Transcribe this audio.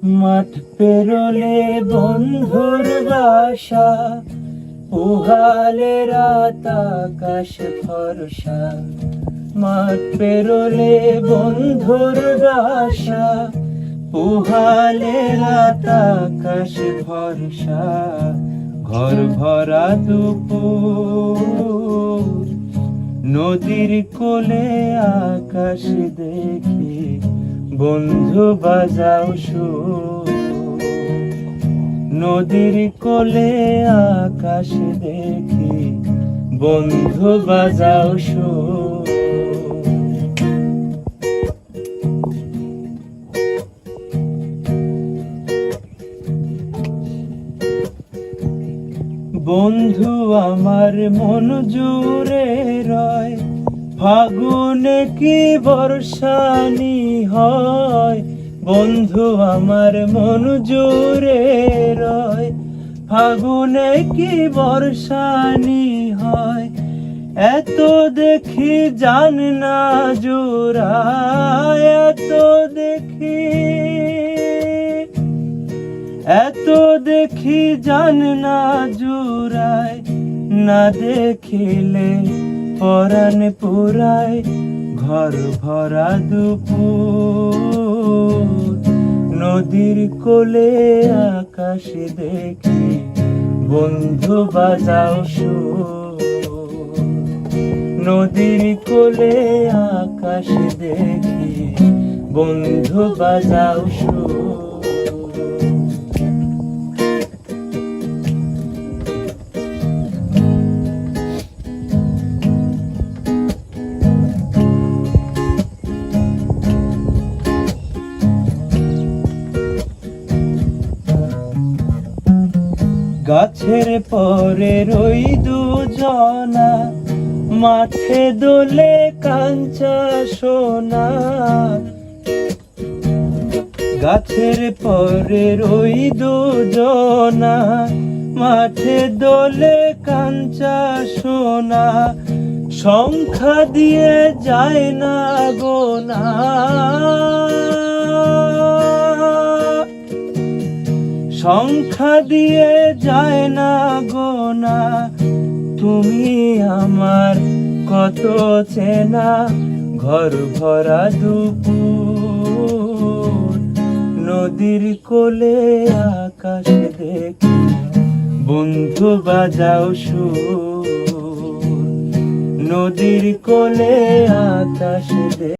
মাঠ পেরোলে বন্ধুর বাসা, পুহালে রাত আকাশ ভরসা। মাঠ পেরোলে বন্ধুর বাসা, পুহালে রাত আকাশ ভরসা। ঘর ভরা দুপুর, নদীর কোলে আকাশ দেখি, বন্ধু বাজাও সুর। নদীর কোলে আকাশ দেখি, বন্ধু বাজাও সুর। বন্ধু আমার মন জুড়ে রয়, ফাগুনে কি বর্ষানি হয়। বন্ধু আমার মন জুড়ে রয়, ফাগুনে কি বর্ষানি হয়। এত দেখি জান না জোড়ায়, এত দেখি জান না জোড়ায়। না দেখিলে পরাণ পুরায়, ঘর ভরা দুপুর। নদীর কোলে আকাশ দেখি, বন্ধু বাজাও সুর। নদীর কোলে আকাশ দেখি, বন্ধু বাজাও সুর। গাছের পরে রই দুজনা, মাঠে দোলে কাঞ্চা সোনা। গাছের পরে রই দুজনা, মাঠে দোলে কাঞ্চা সোনা। সংখ্যা দিয়ে যায় না গোনা, সংখ্যা দিয়ে যায় না গোনা। তুমি আমার কত চেনা, ঘর ভরা দুপুর। নদীর কোলে আকাশ দেখি, বন্ধু বাজাও সুর। নদীর কোলে আকাশ দেখি।